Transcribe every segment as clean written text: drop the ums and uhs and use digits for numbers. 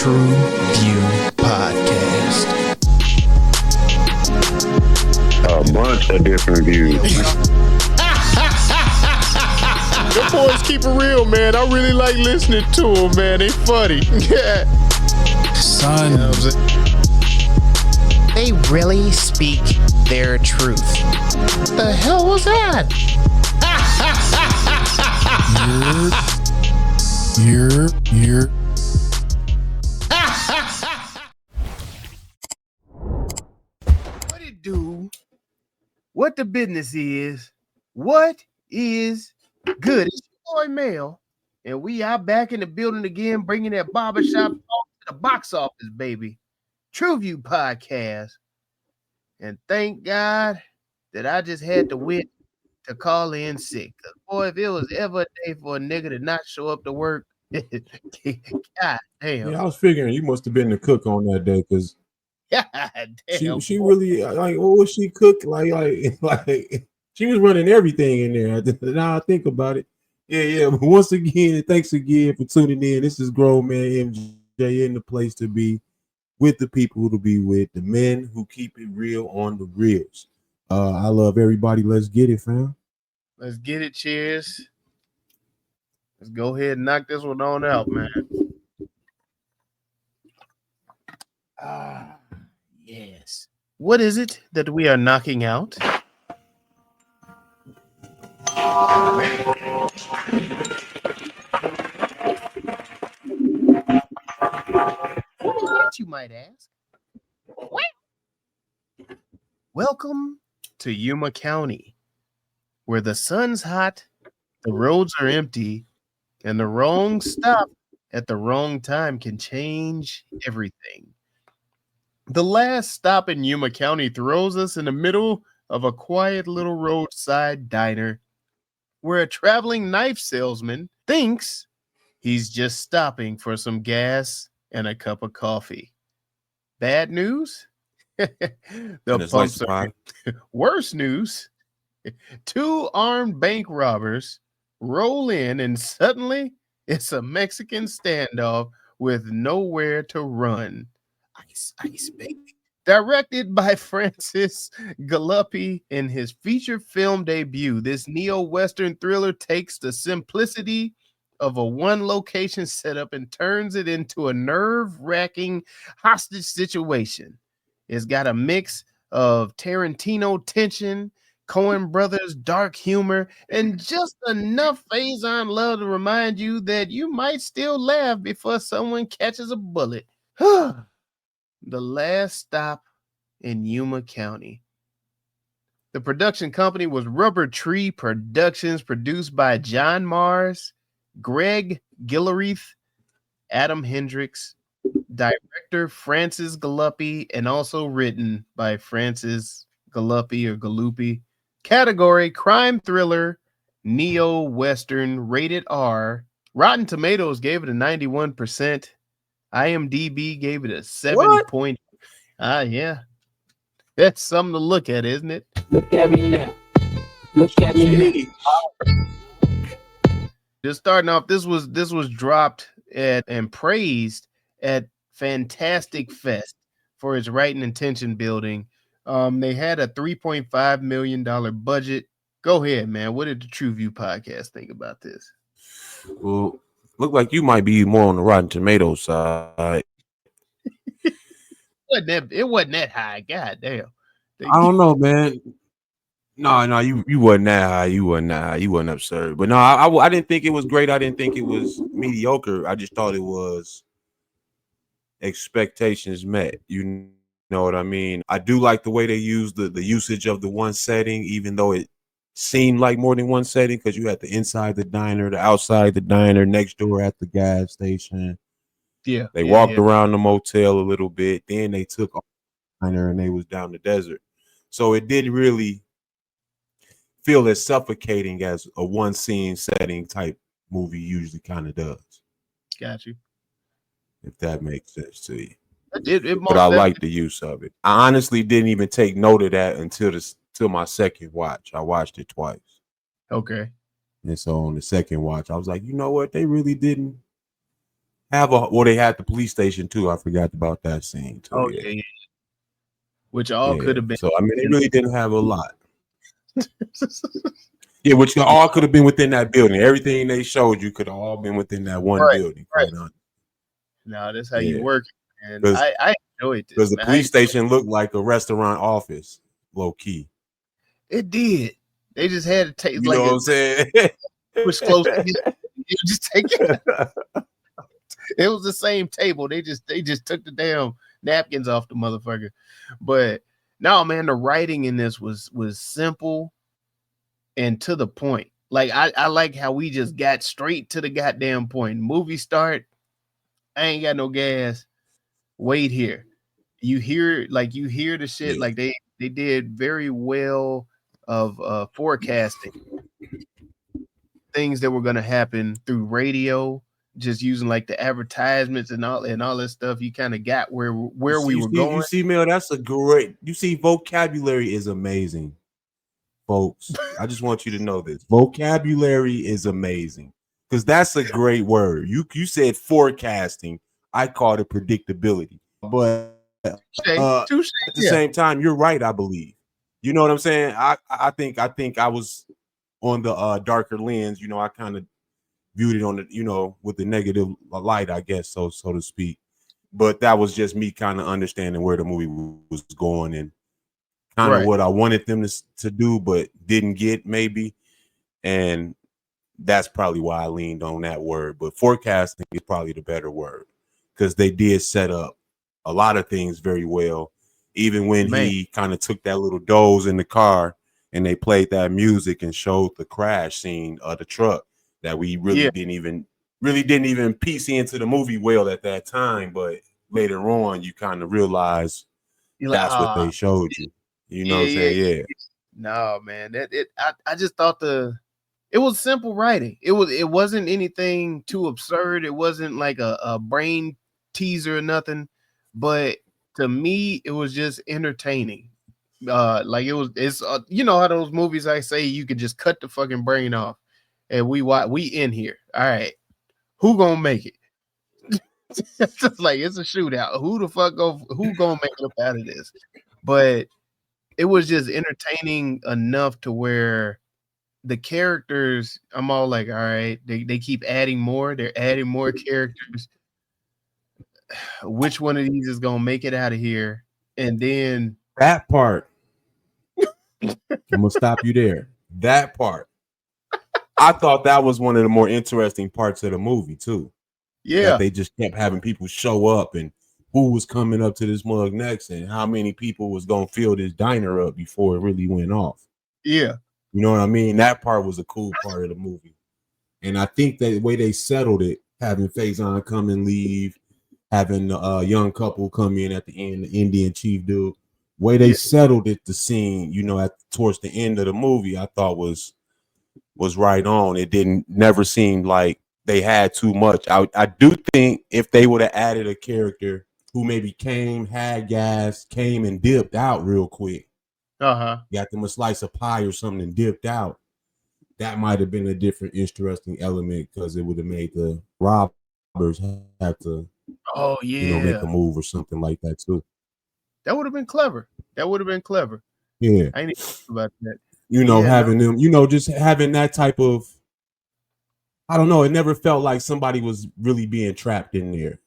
True View Podcast. A bunch of different views. The boys keep it real, man. I really like listening to them, man. They funny. Yeah. Son. You know what I'm saying? They really speak their truth. The hell was that? You're. What it do? What the business is? What is good? It's your boy Mel, and we are back in the building again, bringing that barbershop talk to the box office, baby. True View Podcast. And thank God that I just had the wit to call in sick. 'Cause boy, if it was ever a day for a nigga to not show up to work, God damn. Yeah, I was figuring you must have been the cook on that day because God damn. she really like what was she cook like she was running everything in there. Now I think about it. Yeah. But once again, thanks again for tuning in. This is Grown Man MJ in the place to be with the people to be with, the men who keep it real on the reels. I love everybody. Let's get it, fam. Let's get it. Cheers. Let's go ahead and knock this one on out, man. Yes. What is it that we are knocking out? What is that, you might ask? What? Welcome to Yuma County, where the sun's hot, the roads are empty, and the wrong stop at the wrong time can change everything. The last stop in Yuma County throws us in the middle of a quiet little roadside diner where a traveling knife salesman thinks he's just stopping for some gas and a cup of coffee. Bad news? The pumps are worse news. Two armed bank robbers roll in and suddenly it's a Mexican standoff with nowhere to run. Ice, baby. Directed by Francis Galluppi in his feature film debut, this neo-Western thriller takes the simplicity of a one-location setup and turns it into a nerve-wracking hostage situation. It's got a mix of Tarantino tension, Coen brothers dark humor, and just enough Faizon Love to remind you that you might still laugh before someone catches a bullet. The last stop in Yuma County. The production company was Rubber Tree Productions, produced by John Mars, Greg Gilreath, Adam Hendricks, director Francis Galluppi, and also written by Francis Galluppi or Galluppi. Category: crime thriller, neo-western, rated R. Rotten Tomatoes gave it a 91%. IMDb gave it a 7 point. Yeah. That's something to look at, isn't it? Look at me now. Look at me now. Just starting off, this was dropped at and praised at Fantastic Fest for its writing and tension building. They had a $3.5 million budget. Go ahead, man. What did the True View Podcast think about this? Well, look like you might be more on the Rotten Tomatoes side. It wasn't that high. God damn. I don't know, man. No, you wasn't that high. You wasn't absurd. But no, I didn't think it was great. I didn't think it was mediocre. I just thought it was expectations met. You know what I mean? I do like the way they used the usage of the one setting, even though it seemed like more than one setting, because you had the inside the diner, the outside the diner, next door at the gas station. Yeah. They walked around the motel a little bit. Then they took off the diner and they was down the desert. So it didn't really feel as suffocating as a one scene setting type movie usually kind of does. Got you. If that makes sense to you. But I like the use of it. I honestly didn't even take note of that until my second watch. I watched it twice. Okay. And so on the second watch, I was like, you know what? They really didn't they had the police station too. I forgot about that scene too. Oh yeah, yeah. Which all could have been. So I mean, they really didn't have a lot. Yeah, which all could have been within that building. Everything they showed you could have all been within that one building. Right. No, that's how you work, and I enjoyed this because the police station looked like a restaurant office, low key. It did. They just had to take. You know what I'm saying? Was close. You just take it. It was the same table. They just took the damn napkins off the motherfucker. But no, man, the writing in this was simple and to the point. Like I like how we just got straight to the goddamn point. Movie start. I ain't got no gas. Wait here. You hear the shit. Like they did very well of forecasting things that were going to happen through radio, just using like the advertisements and all that stuff. You kind of got where we were going. You see, Mel, that's a great. You see, vocabulary is amazing, folks. I just want you to know this. Vocabulary is amazing because that's a great word. You said forecasting. I called it predictability, but at the same time, you're right. I believe. You know what I'm saying? I think I was on the darker lens. You know, I kind of viewed it on the, with the negative light, I guess, so to speak. But that was just me kind of understanding where the movie was going and kind of what I wanted them to do, but didn't get maybe. And that's probably why I leaned on that word. But forecasting is probably the better word because they did set up a lot of things very well. Even when he kind of took that little doze in the car and they played that music and showed the crash scene of the truck that we really didn't even piece into the movie well at that time. But later on, you kind of realize that's what they showed you. You know what I'm saying? Yeah. No, man. I just thought it was simple writing. It wasn't anything too absurd. It wasn't like a brain teaser or nothing. But to me, it was just entertaining. Like it's you know how those movies I say you could just cut the fucking brain off, and we in here. All right, who gonna make it? It's just like it's a shootout. Who gonna make it up out of this? But it was just entertaining enough to where the characters, I'm all like, all right, they keep adding more. They're adding more characters. Which one of these is gonna make it out of here? And then that part, I'm gonna stop you there. That part, I thought that was one of the more interesting parts of the movie too. Yeah, that they just kept having people show up and who was coming up to this mug next and how many people was gonna fill this diner up before it really went off. Yeah, you know what I mean. That part was a cool part of the movie, and I think that the way they settled it, having Faizon come and leave. Having a young couple come in at the end, the Indian chief dude, way they settled it, the scene, towards the end of the movie, I thought was right on. It never seemed like they had too much. I do think if they would have added a character who maybe came, had gas, came and dipped out real quick, got them a slice of pie or something and dipped out, that might have been a different, interesting element because it would have made the robbers have to. Oh yeah, make a move or something like that too. That would have been clever. Yeah, I ain't even think about that. Having them, just having that type of, I don't know. It never felt like somebody was really being trapped in there,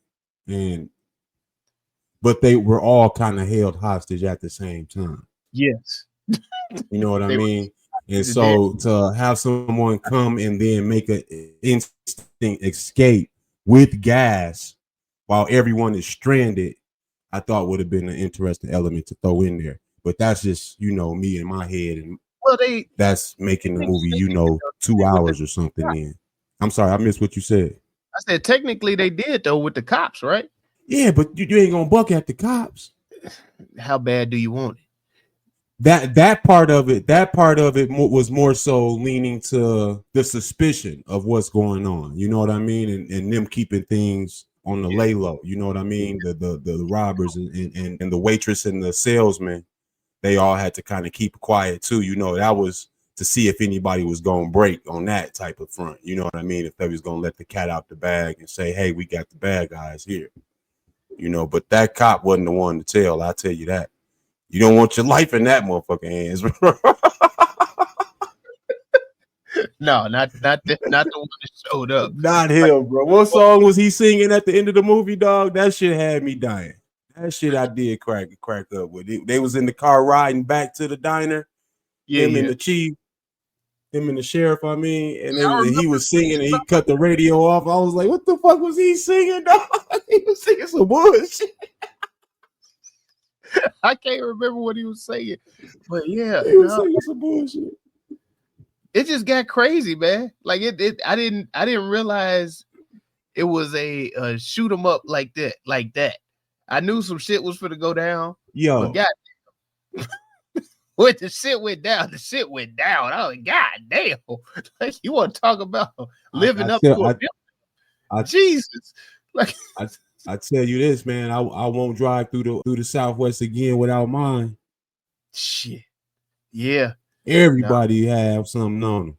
but they were all kind of held hostage at the same time. Yes, you know what I mean. And so to have someone come and then make an instant escape with gas. While everyone is stranded, I thought would have been an interesting element to throw in there. But that's just, me in my head. And that's making the movie, 2 hours or something in. I'm sorry, I missed what you said. I said technically they did, though, with the cops, right? Yeah, but you ain't going to buck at the cops. How bad do you want it? That part of it was more so leaning to the suspicion of what's going on. You know what I mean? And them keeping things on the lay low, you know what I mean? The robbers and the waitress and the salesman, they all had to kind of keep quiet too. That was to see if anybody was gonna break on that type of front. You know what I mean? If they was gonna let the cat out the bag and say, "Hey, we got the bad guys here." You know, but that cop wasn't the one to tell. I tell you that. You don't want your life in that motherfucking hands. No, not the one that showed up. Not him, bro. What song was he singing at the end of the movie, dog? That shit had me dying. That shit I did crack up with it. They was in the car riding back to the diner. Him and the chief, him and the sheriff, I mean, and he was singing and he cut the radio off. I was like, what the fuck was he singing, dog? He was singing some bullshit. I can't remember what he was saying, but yeah, he was singing some bullshit. It just got crazy, man. Like I didn't realize it was a shoot 'em up like that. I knew some shit was for to go down. Yo, but God, when the shit went down, the shit went down. I was like, God damn, like you want to talk about living up to a Jesus? Like I tell you this, man, I won't drive through the Southwest again without mine. Shit, yeah. Everybody have something on them.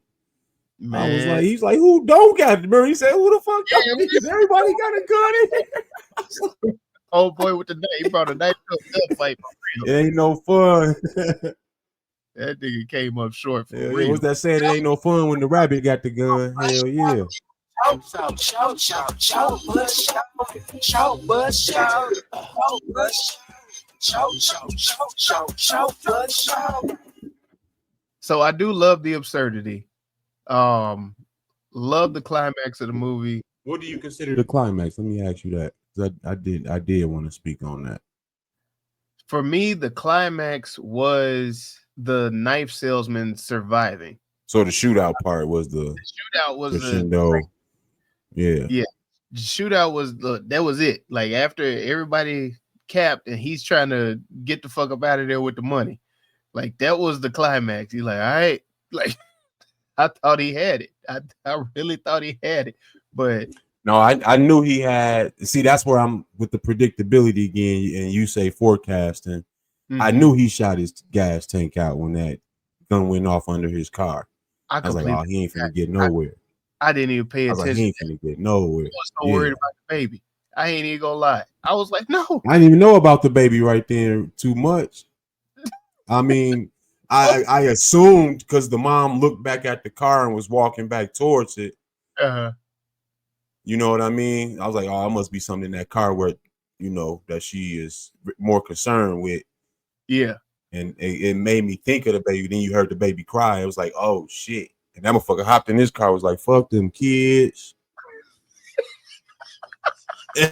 Man. I was like, he's like, who don't got it? He said, who the fuck don't? Because everybody got a gun in here. Oh boy, with the knife, he brought a knife to a gunfight. It ain't no fun. That nigga came up short for real. What's that saying? It ain't no fun when the rabbit got the gun. Hell yeah. So I do love the absurdity. Love the climax of the movie. What do you consider the climax? Let me ask you that. I did want to speak on that. For me, the climax was the knife salesman surviving. So the shootout part was the shootout was the yeah. The shootout was that was it. Like after everybody capped and he's trying to get the fuck up out of there with the money. Like that was the climax. He's like, all right, like I thought he had it. I really thought he had it, but no, I knew he had. See, that's where I'm with the predictability again. And you say forecasting. Mm-hmm. I knew he shot his gas tank out when that gun went off under his car. I was like, oh, he ain't finna get nowhere. I didn't even pay attention. Like, he ain't finna get nowhere. I was so worried about the baby. I ain't even gonna lie. I was like, no. I didn't even know about the baby right there too much. I mean, I assumed because the mom looked back at the car and was walking back towards it. Uh-huh. You know what I mean? I was like, oh, it must be something in that car where, you know, that she is more concerned with. Yeah. And it made me think of the baby. Then you heard the baby cry. It was like, oh, shit. And that motherfucker hopped in his car, was like, fuck them kids. Yeah.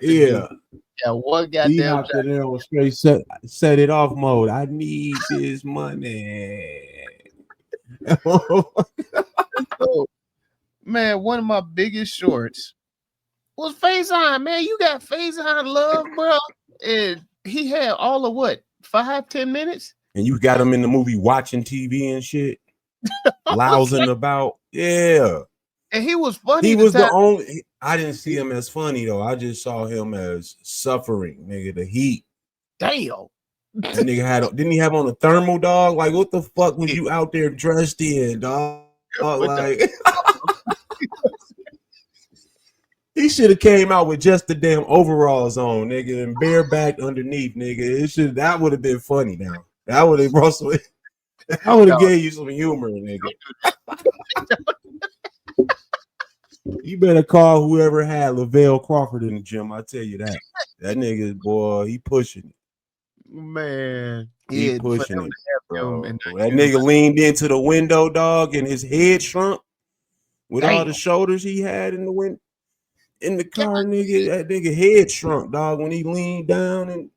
Yeah, one goddamn. He hopped in there on straight set it off mode. I need this money. So, man, one of my biggest shorts was Faizon. Man, you got Faizon Love, bro. And he had all of what, 5-10 minutes? And you got him in the movie watching TV and shit, lousing about. Yeah. And he was funny. He was the only. I didn't see him as funny though. I just saw him as suffering, nigga. The heat. Damn. That nigga didn't he have on a thermal, dog? Like, what the fuck was you out there dressed in, dog? Like, he should have came out with just the damn overalls on, nigga, and bareback underneath, nigga. That would have been funny. Now that would have Russell. I would have gave you some humor, nigga. You better call whoever had Lavelle Crawford in the gym. I tell you that. That nigga, boy, he pushing it. Man, he pushing it, bro. That nigga leaned into the window, dog, and his head shrunk with all the shoulders he had in the wind in the car, nigga. That nigga head shrunk, dog, when he leaned down and.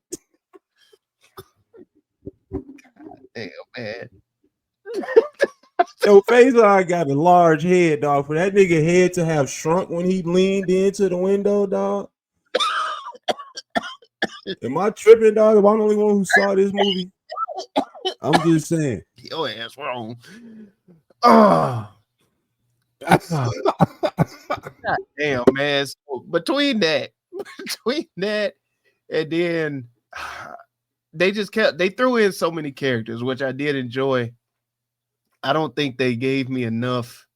Damn, man. Yo, Faizon got a large head, dog. For that nigga head to have shrunk when he leaned into the window, dog. Am I tripping, dog? Am I the only one who saw this movie? I'm just saying. Your ass wrong. Oh. God damn, man. So between that, and then they threw in so many characters, which I did enjoy. I don't think they gave me enough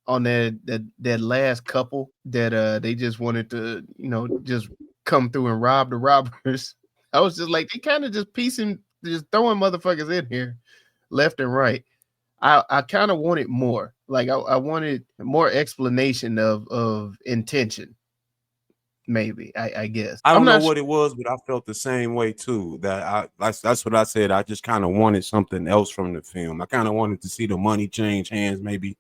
on that last couple that they just wanted to, just come through and rob the robbers. I was just like, they kind of just just throwing motherfuckers in here left and right. I kind of wanted more. Like I wanted more explanation of intention. Maybe I guess I don't know not what it was, but I felt the same way too. That's what I said. I just kind of wanted something else from the film. I kind of wanted to see the money change hands maybe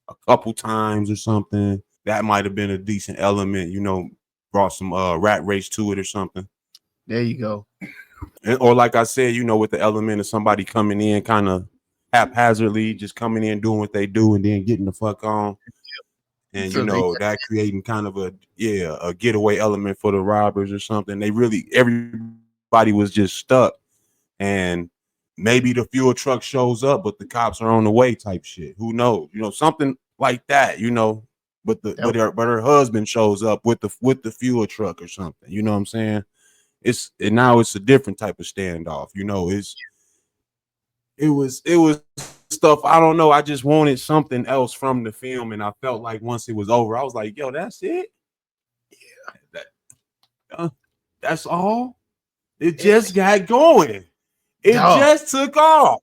a couple times or something. That might have been a decent element, brought some rat race to it or something. There you go. Or like I said, with the element of somebody coming in kind of haphazardly, just coming in, doing what they do, and then getting the fuck on. And So that creating kind of a getaway element for the robbers or something. Everybody was just stuck, and maybe the fuel truck shows up, but the cops are on the way type shit. Who knows? Something like that. But her husband shows up with the fuel truck or something. You know what I'm saying? Now it's a different type of standoff. It was stuff. I don't know. I just wanted something else from the film, and I felt like once it was over, I was like, "Yo, that's it. Yeah, that's all. It just got going. It just took off.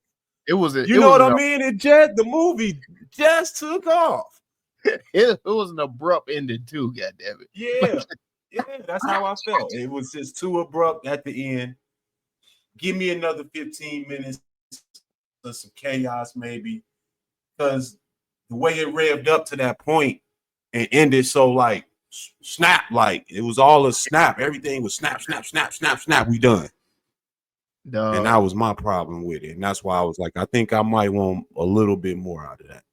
It was. I mean? The movie just took off. It was an abrupt ending too. God damn it. Yeah, yeah. That's how I felt. It was just too abrupt at the end. Give me another 15 minutes. Some chaos maybe, because the way it revved up to that point and ended so like snap, like it was all a snap. Everything was snap, we done. And that was my problem with it, and that's why I was like, I think I might want a little bit more out of that.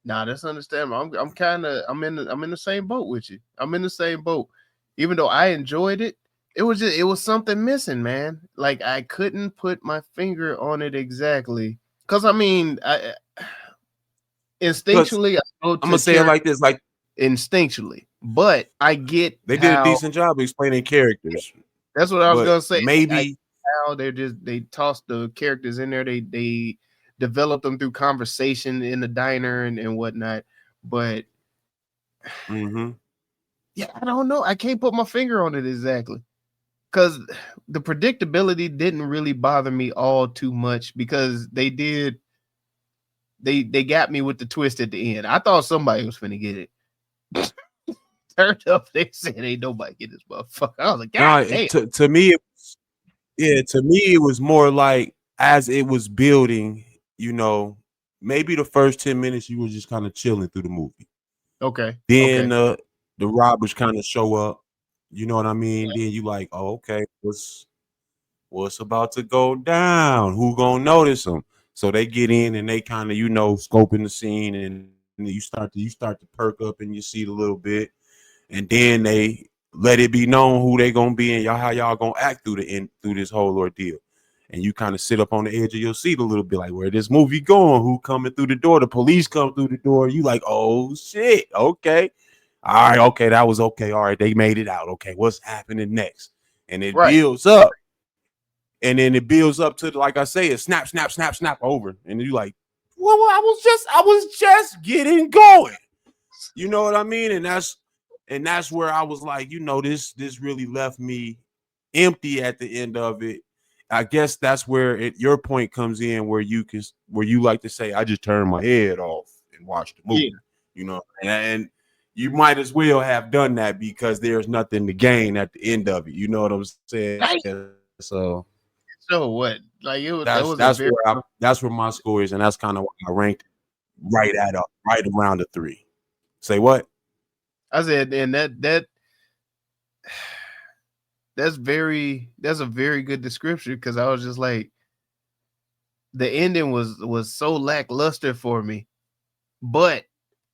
Nah, that's understandable. I'm in the same boat with you. I'm in the same boat. Even though I enjoyed it, it was something missing, man. Like I couldn't put my finger on it exactly. Cause I mean, instinctually, I'm gonna say it like this, like instinctually, but I get they did a decent job explaining characters. That's what I was gonna say. Maybe how they tossed the characters in there. They developed them through conversation in the diner and whatnot. But yeah, I don't know. I can't put my finger on it exactly. Because the predictability didn't really bother me all too much because they got me with the twist at the end. I thought somebody was finna get it. Turned up, they said ain't nobody get this motherfucker. I was like, God damn. To me, it was more like as it was building, maybe the first 10 minutes you were just kind of chilling through the movie. Okay. Then the robbers kind of show up. You know what I mean? Then you like, oh, okay, what's about to go down? Who gonna notice them? So they get in and they kind of, scoping the scene, and you start to perk up and you see it a little bit, and then they let it be known who they gonna be and how y'all gonna act through this whole ordeal. And you kind of sit up on the edge of your seat a little bit, like where this movie going? Who coming through the door? The police come through the door. You like, oh shit, okay. All right, okay, that was okay. All right, they made it out. Okay, what's happening next? And it builds up. And then it builds up to, like I say, it snap over. And you like, well, I was just getting going. You know what I mean? And that's where I was like, this really left me empty at the end of it. I guess that's where your point comes in, where you like to say, I just turned my head off and watched the movie. Yeah. And you might as well have done that because there's nothing to gain at the end of it. You know what I'm saying? So what? Like it was. That's where my score is, and that's kind of what I ranked right around the 3. Say what? I said, and that's a very good description, because I was just like, the ending was so lackluster for me, but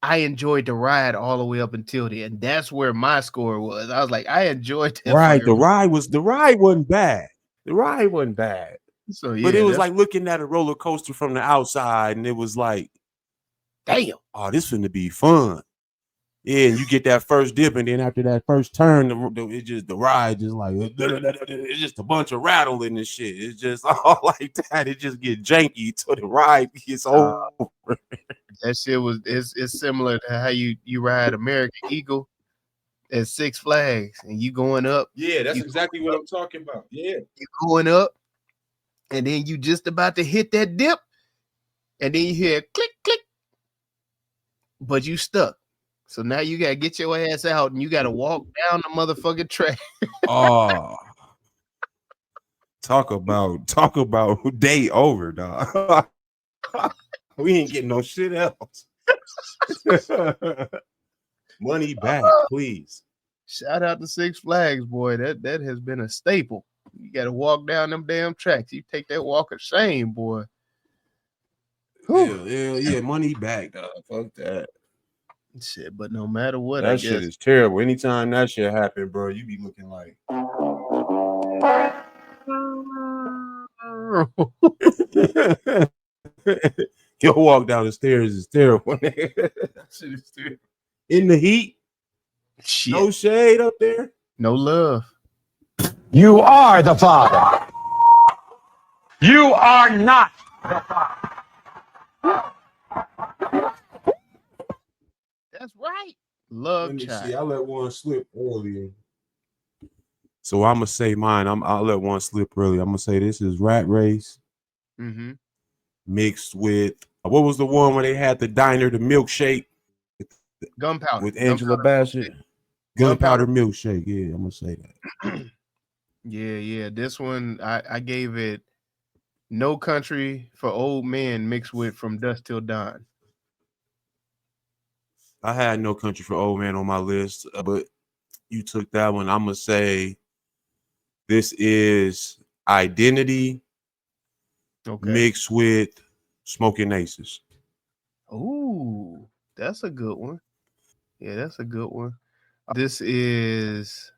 I enjoyed the ride all the way up until the end. That's where my score was. I was like, I enjoyed that. Right. The ride wasn't bad. The ride wasn't bad. So yeah, but it was like looking at a roller coaster from the outside, and it was like, damn, oh, this finna be fun. Yeah, and you get that first dip, and then after that first turn, the ride just like it's just a bunch of rattling and shit. It's just all like that. It just get janky till the ride gets over. That shit was it's similar to how you ride American Eagle at Six Flags and you going up. Yeah, that's exactly what I'm talking about. Yeah, you going up, and then you just about to hit that dip, and then you hear click click, but you stuck. So now you gotta get your ass out and you gotta walk down the motherfucking track. oh, talk about day over, dog. We ain't getting no shit else. Money back, please. Shout out to Six Flags, boy. That has been a staple. You gotta walk down them damn tracks. You take that walk of shame, boy. Yeah. Money back, dog. Fuck that. Shit, but no matter what, that shit is terrible. Anytime that shit happen, bro, you be looking like you'll walk down the stairs is terrible. That shit is terrible. In the heat, shit. No shade up there, no love. You are the father. You are not the father. That's right. Love. Let me child. see. I let one slip earlier. So I'm gonna say mine. I'll let one slip earlier. I'm gonna say this is Rat Race mixed with what was the one where they had the diner, the milkshake, Gunpowder with Angela Bassett. Gunpowder milkshake. Yeah, I'm gonna say that. Yeah. This one I gave it No Country for Old Men mixed with From Dusk Till Dawn. I had No Country for Old Man on my list, but you took that one. I'm gonna say this is Identity mixed with Smoking Aces. Ooh, that's a good one. Yeah, that's a good one. This is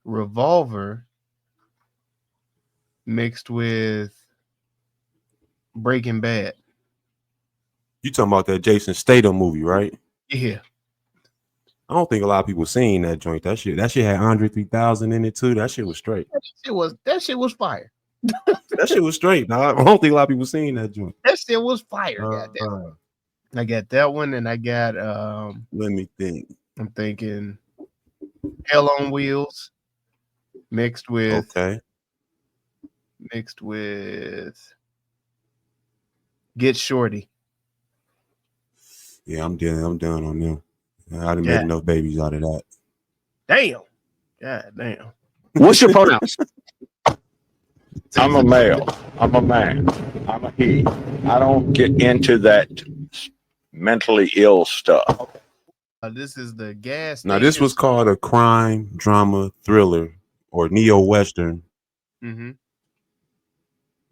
Revolver mixed with Breaking Bad. You talking about that Jason Statham movie, right? Yeah. I don't think a lot of people seen that joint. That shit had Andre 3000 in it too. That shit was straight. That shit was fire. That shit was straight. Dog. I don't think a lot of people seen that joint. That shit was fire. Goddamn. I got that one, and I got let me think. I'm thinking Hell on Wheels mixed with Get Shorty. Yeah, I'm done on them. I done made enough babies out of that. Damn. God damn. What's your pronouns? I'm a male. I'm a man. I'm a he. I don't get into that mentally ill stuff. This is the gas station. Now, this was called a crime, drama, thriller, or neo-western.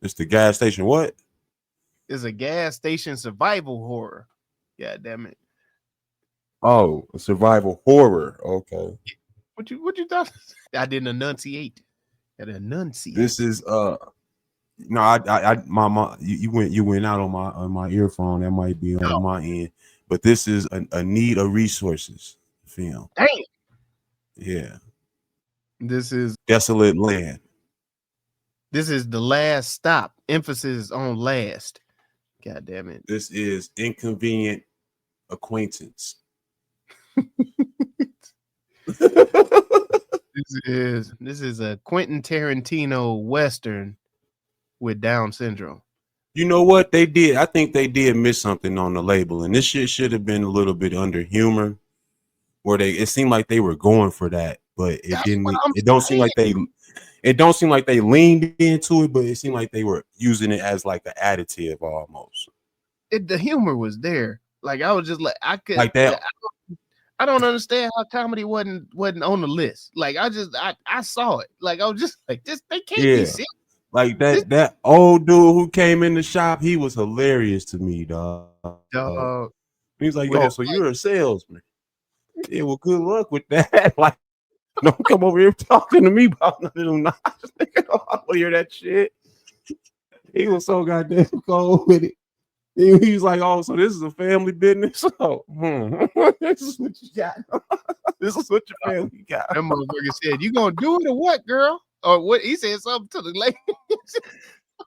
It's the gas station. What? It's a gas station survival horror. God damn it. Oh, a survival horror. Okay. What you thought? I didn't enunciate. Got to enunciate. This is no, you went out on my earphone. That might be on my end, but this is a need of resources film. Damn. Yeah. This is Desolate Land. This is The Last Stop. Emphasis on last. God damn it. This is Inconvenient Acquaintance. This is a Quentin Tarantino Western with Down syndrome. You know what they did? I think they did miss something on the label, and this shit should have been a little bit under humor, where it seemed like they were going for that, but it didn't. It don't seem like they leaned into it, but it seemed like they were using it as like an additive almost. The humor was there. Like I was just like I could like that. I don't understand how comedy wasn't on the list. Like I saw it. Like I was just like this. They can't be serious. Like that old dude who came in the shop, he was hilarious to me, dog. He's like, "Yo, so you're a salesman? Yeah, well, good luck with that. Like, don't come over here talking to me about none of them knives. I don't want to hear that shit." He was so goddamn cold with it. He was like, "Oh, so this is a family business? Oh, this is what you got. This is what your family got." That motherfucker said, "You gonna do it or what, girl?" Or what? He said something to the lady.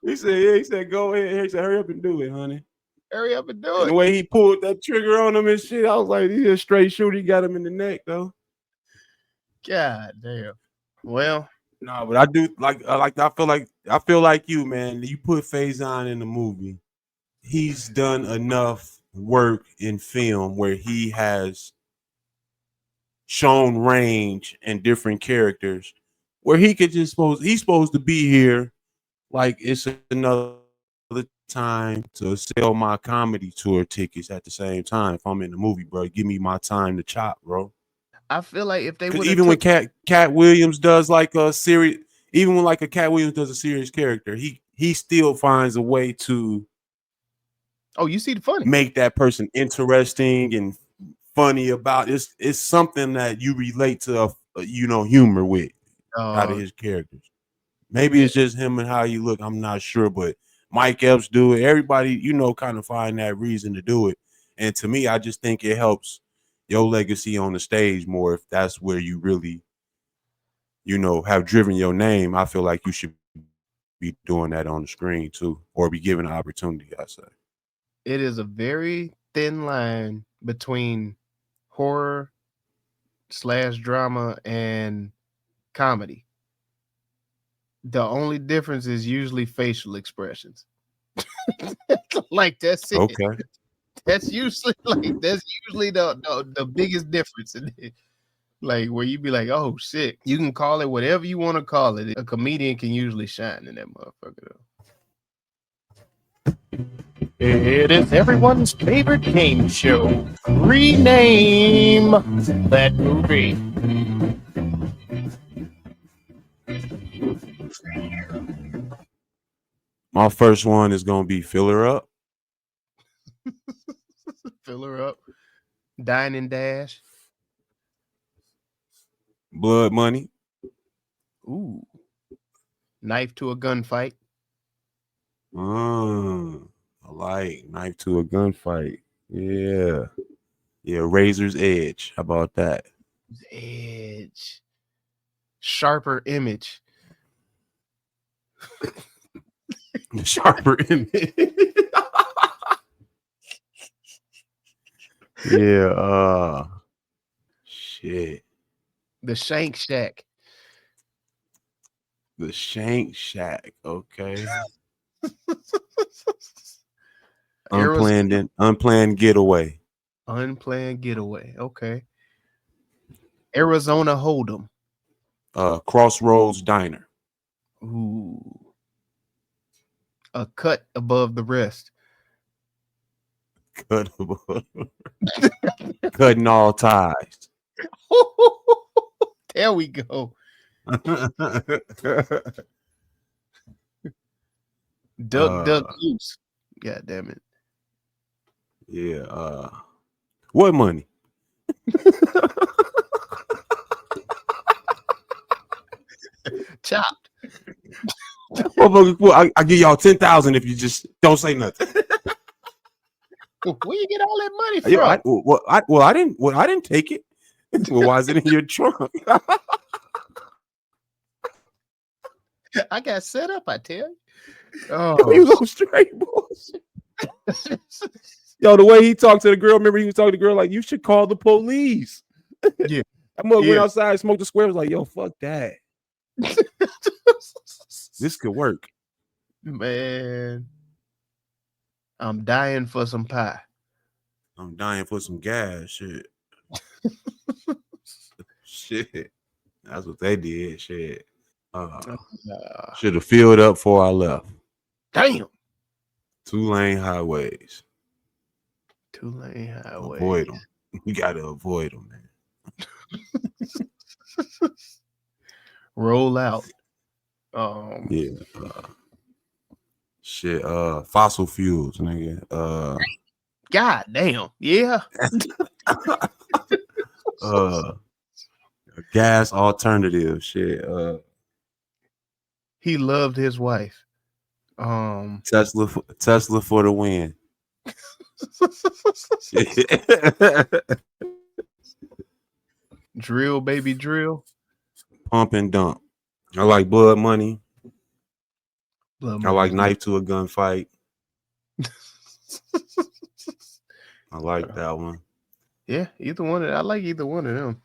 He said, "Yeah." He said, "Go ahead." He said, "Hurry up and do it, honey." Hurry up and do And the it. way he pulled that trigger on him and shit, I was like, "He's a straight shooter." He got him in the neck though. God damn. Well, No, but I do I feel like you, man. You put Faizon in the movie. He's done enough work in film where he has shown range and different characters where he could just he's supposed to be here like it's another time to sell my comedy tour tickets at the same time. If I'm in the movie, bro, give me my time to chop, bro. I feel like if they Because would even when Cat Williams does like a series, even when like a Cat Williams does a serious character, he still finds a way to you see the funny, make that person interesting and funny about it's something that you relate to humor with out of his characters. Maybe it's just him and how you look, I'm not sure, but Mike Epps do it. Everybody, kind of find that reason to do it. And to me, I just think it helps your legacy on the stage more if that's where you really, have driven your name. I feel like you should be doing that on the screen too, or be given an opportunity, I say. it is a very thin line between horror / drama and comedy. The only difference is usually facial expressions. Like that's it. Okay. That's usually the biggest difference in it. Like where you be like, oh shit, you can call it whatever you want to call it. A comedian can usually shine in that motherfucker though. It is everyone's favorite game show. Rename that movie. My first one is gonna be Fill Her Up. Fill Her Up. Dine and Dash. Blood Money. Ooh. Knife to a Gunfight. I like Knife to a Gunfight. Yeah. Razor's Edge. How about that? Edge. Sharper Image. Sharper Image. Yeah. Shit. The Shank Shack. The Shank Shack. Okay. Unplanned getaway. Unplanned Getaway. Okay. Arizona Hold'em. Crossroads Diner. Ooh. A Cut Above the Rest. Cutting all ties. There we go. Duck Goose. God damn it. Yeah. What money? Chopped. Well, I give y'all 10,000 if you just don't say nothing. Where you get all that money from? I didn't take it. Well, why is it in your trunk? I got set up, I tell you. Oh, You go straight bullshit. Yo, the way he talked to the girl, remember he was talking to the girl like, you should call the police. Yeah. That mother went outside, smoked the square, was like, yo, fuck that. This could work. Man. I'm dying for some pie. I'm dying for some gas. Shit. Shit. That's what they did. Shit. Should have filled up before I left. Damn. 2-lane highways. 2-lane highways. Avoid them. You got to avoid them, man. Roll out. Yeah. Shit. Fossil fuels, nigga. God damn. Yeah. Gas alternative. Shit. He loved his wife. Tesla for the win. Drill, baby, drill. Pump and dump. I like Blood Money. Blood I like Money's Knife to a Gunfight. I like that one. Yeah, either one. I like either one of them.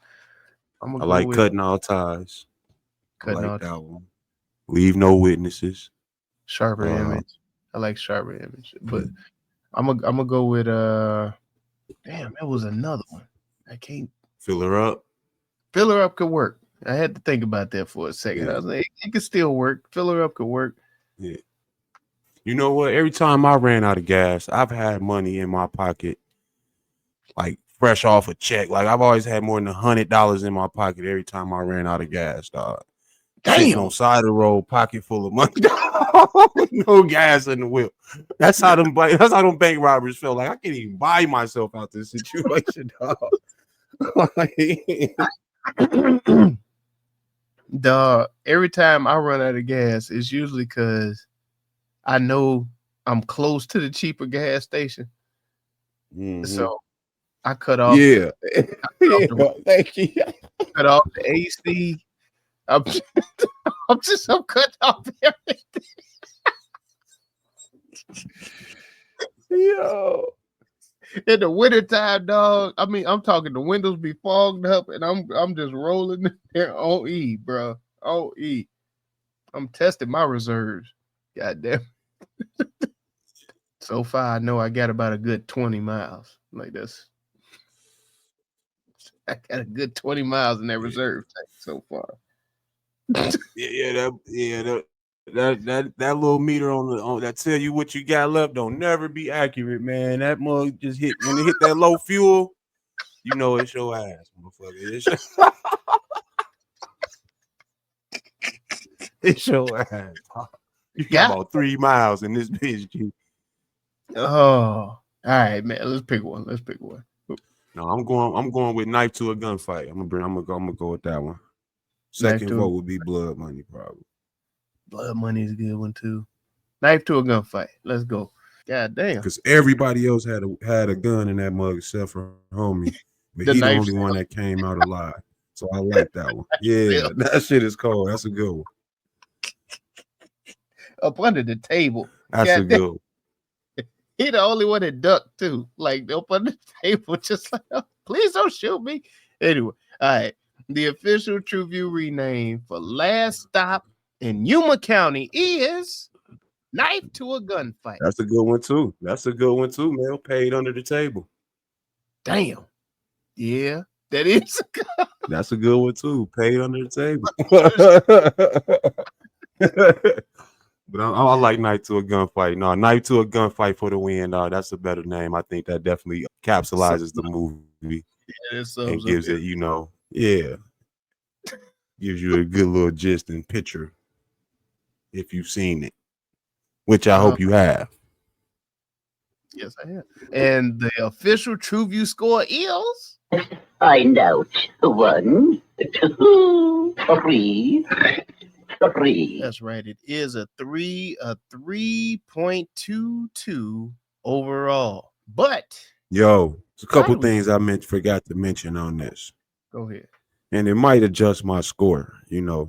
I'm gonna I go like with Cutting All Ties. I Cutting like All that one. Leave No Witnesses. Sharper Image. I like Sharper Image, but I'm gonna go with damn, that was another one. I can't. Fill Her Up. Fill Her Up could work. I had to think about that for a second. Yeah. I was like, it could still work. Fill Her Up could work. Yeah. You know what? Every time I ran out of gas, I've had money in my pocket, like fresh off a check. Like I've always had more than $100 in my pocket every time I ran out of gas, dog. Sitting on side of the road, pocket full of money, no gas in the wheel. That's how them bank robbers felt. Like I can't even buy myself out this situation, dog. Dog, every time I run out of gas, it's usually because I know I'm close to the cheaper gas station. Mm-hmm. So I cut off. Yeah. Thank you. Cut off the AC. I'm cut off everything. Yo. In the wintertime, dog. I mean, I'm talking the windows be fogged up and I'm just rolling there on E, bro. On E. I'm testing my reserves. God damn. So far, I know I got about a good 20 miles. Like this. I got a good 20 miles in that reserve tank so far. That little meter on that tell you what you got left don't never be accurate, man. That mug just hit when it hit that low fuel, you know it's your ass, motherfucker. It's your ass. You got about 3 miles in this bitch, G. Oh, all right, man. Let's pick one. No, I'm going with Knife to a Gunfight. I'm gonna go with that one. Second vote would be Blood Money, probably. Blood Money is a good one too. Knife to a Gunfight. Let's go. God damn. Because everybody else had a gun in that mug except for homie. But he's the only one that came out alive. So I like that one. Yeah, that shit is cold. That's a good one. Up under the table. That's a good one. He the only one that ducked too. Like up under the table, just like, oh, please don't shoot me. Anyway, all right. The official True View rename for last stop in Yuma County is Knife to a Gunfight. That's a good one too. Man. Paid under the table. Damn. Yeah, that is. That's a good one too. Paid under the table. But I like Knife to a Gunfight. No, Knife to a Gunfight for the win. That's a better name. I think that definitely capsulizes the movie and gives it, gives you a good little gist and picture if you've seen it, which I hope you have. Yes, I have. And the official True View score is. Find out. 1, 2, 3. That's right. It is a 3.22 overall. But there's a couple things I forgot to mention on this. Go ahead. And it might adjust my score, because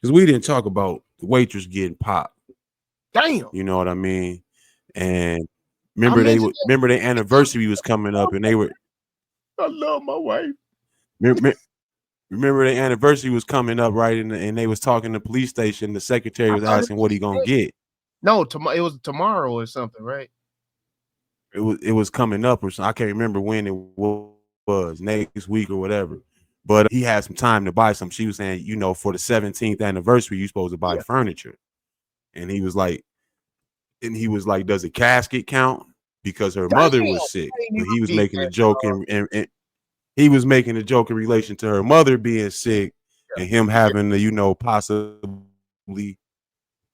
we didn't talk about the waitress getting popped. Damn. You know what I mean? And remember their anniversary was coming up, and they were. I love my wife. Remember the anniversary was coming up, right? And they was talking to the police station. The secretary was asking what he gonna get. No, it was tomorrow or something, right? It was coming up or something. I can't remember when it was, next week or whatever. But he had some time to buy some. She was saying, for the 17th anniversary, you're supposed to buy furniture. And he was like, does a casket count? Because her mother was sick. But he was making a joke and he was making a joke in relation to her mother being sick and him having to, possibly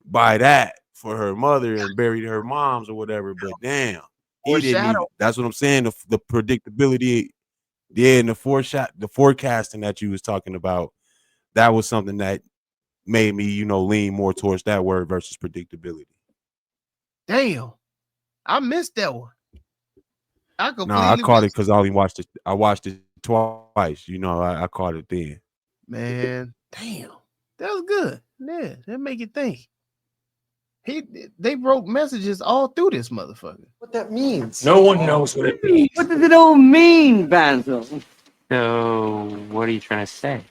buy that for her mother and bury her mom's or whatever. But damn, he didn't even, that's what I'm saying. The predictability, and the forecasting that you was talking about, that was something that made me, lean more towards that word versus predictability. Damn, I missed that one. I No, completely I caught it missed because I only watched it. I watched it twice. You know, I caught it then. Man, damn. That was good. Yeah, that make you think. They wrote messages all through this motherfucker. What that means? No one knows what it means. What does it all mean, Basil? So, what are you trying to say?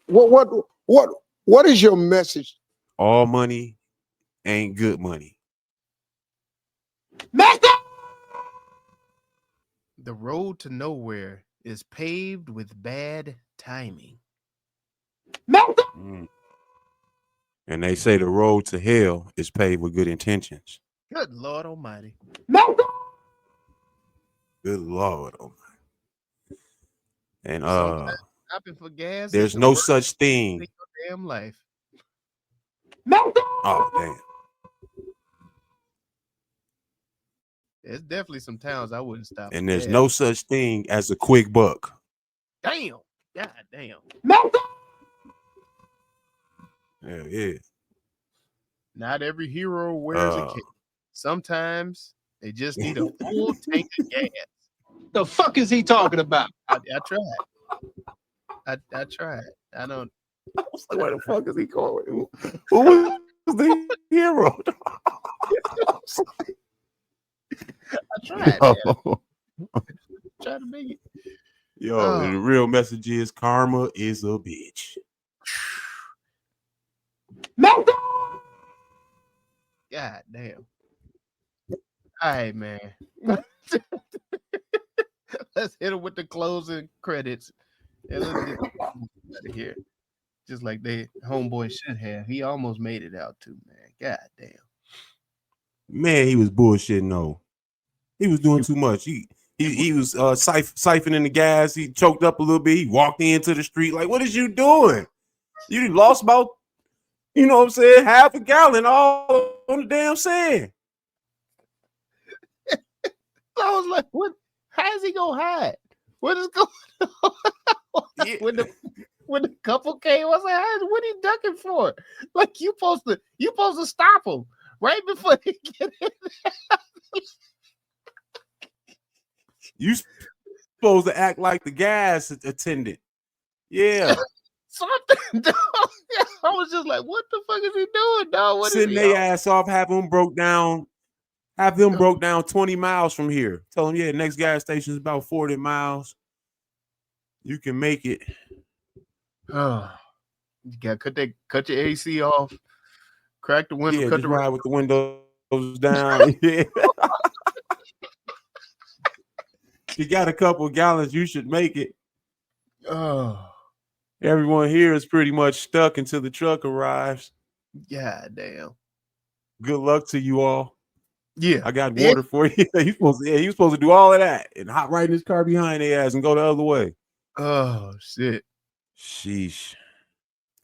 What is your message? All money ain't good money. The road to nowhere is paved with bad timing. Mm. And they say the road to hell is paved with good intentions. Good Lord Almighty. Good Lord Almighty. And Sometimes stopping for gas. there's is the no worst such thing thing. in your damn life. Oh damn. There's definitely some towns I wouldn't stop. And for there's gas. no such thing as a quick buck. Damn. God damn. Yeah. Not every hero wears a cape. Sometimes they just need a full tank of gas. The fuck is he talking about? I tried. I tried. I don't. I was like, what the fuck is he calling? Who was the hero? I tried. Man. Try to make it. Yo, the real message is karma is a bitch. God damn. All right, man. Let's hit him with the closing credits. And let's get out of here. Just like they homeboy should have. He almost made it out too, man. God damn. Man, he was bullshitting though. He was doing too much. He was siphoning the gas. He choked up a little bit. He walked into the street like, what is you doing? You lost about, you know what I'm saying, half a gallon all on the damn sand. I was like, what? How is he gonna hide? What is going on? Yeah. When the couple came, I was like, what are you ducking for? Like you supposed to stop him right before they get in there. You supposed to act like the gas attendant. Yeah. Something, dog. I was just like, what the fuck is he doing, dog? What Sitting is their ass off, have them broke down 20 miles from here. Tell them, yeah, next gas station is about 40 miles. You can make it. Oh, you gotta cut your AC off, crack the window, Yeah, cut just the ride with the windows down. Yeah. You got a couple of gallons, you should make it. Oh, Everyone here is pretty much stuck until the truck arrives. God damn. Good luck to you all. Yeah, I got water for you. He was supposed to do all of that and hop right in his car behind their ass and go the other way. Oh shit. Sheesh.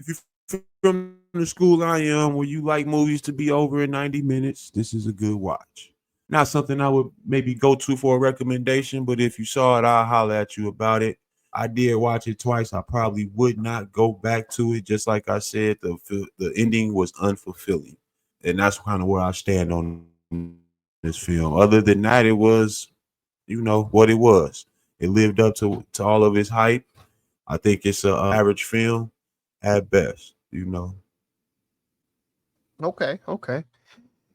If you're from the school I am, where you like movies to be over in 90 minutes, this is a good watch. Not something I would maybe go to for a recommendation, but if you saw it, I'll holler at you about it. I did watch it twice. I probably would not go back to it. Just like I said, the ending was unfulfilling. And that's kind of where I stand on this film. Other than that, it was, you know, what it was. It lived up to all of its hype. I think it's an average film at best, you know. Okay.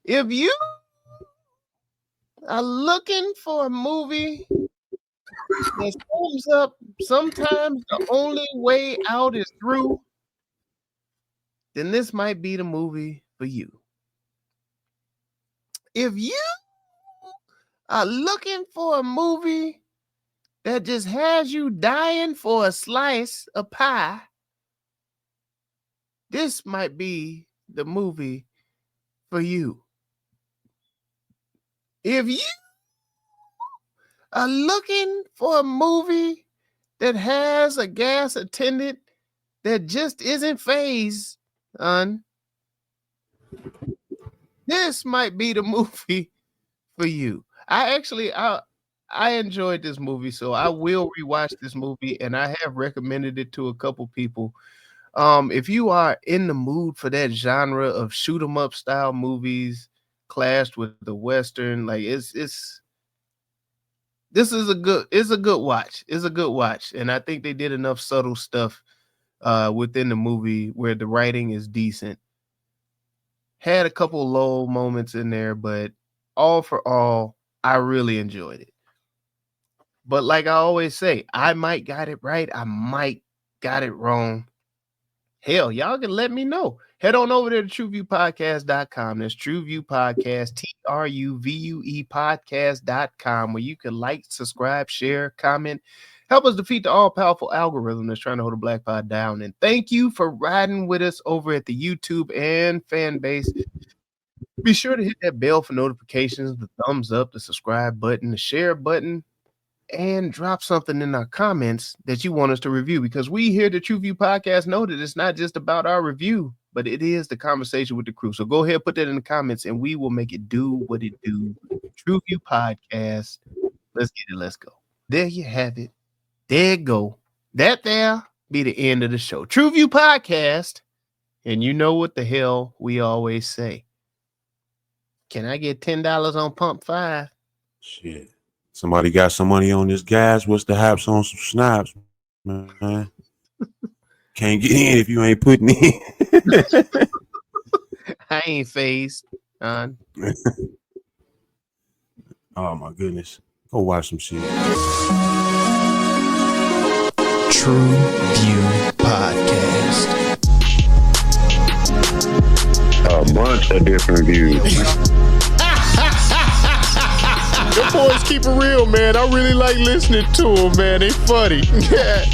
If you are looking for a movie that sums up sometimes the only way out is through, then this might be the movie for you. If you are looking for a movie that just has you dying for a slice of pie, this might be the movie for you. If you are looking for a movie that has a gas attendant that just isn't phased, this might be the movie for you. I enjoyed this movie, so I will rewatch this movie, and I have recommended it to a couple people. If you are in the mood for that genre of shoot 'em up style movies clashed with the Western, like it's this is a good watch. It's a good watch. And I think they did enough subtle stuff within the movie where the writing is decent. Had a couple low moments in there, but all for all, I really enjoyed it. But like I always say, I might got it right. I might got it wrong. Hell, y'all can let me know. Head on over there to TrueViewPodcast.com. That's TrueView Podcast, TRUVUE Podcast.com, where you can like, subscribe, share, comment. Help us defeat the all-powerful algorithm that's trying to hold the Black Pod down. And thank you for riding with us over at the YouTube and fan base. Be sure to hit that bell for notifications, the thumbs up, the subscribe button, the share button, and drop something in our comments that you want us to review, because we here at the True View Podcast know that it's not just about our review, but it is the conversation with the crew. So go ahead, put that in the comments, and we will make it do what it do. True View Podcast. Let's get it. Let's go. There you have it. There you go. That there be the end of the show. True View Podcast. And you know what the hell we always say. Can I get $10 on pump 5? Shit. Somebody got some money on this gas. What's the haps on some snaps, man? Can't get in if you ain't putting in. I ain't phased. Oh my goodness. Go watch some shit. True View Podcast. A bunch of different views. Your boys keep it real, man. I really like listening to them, man. They funny. Yeah.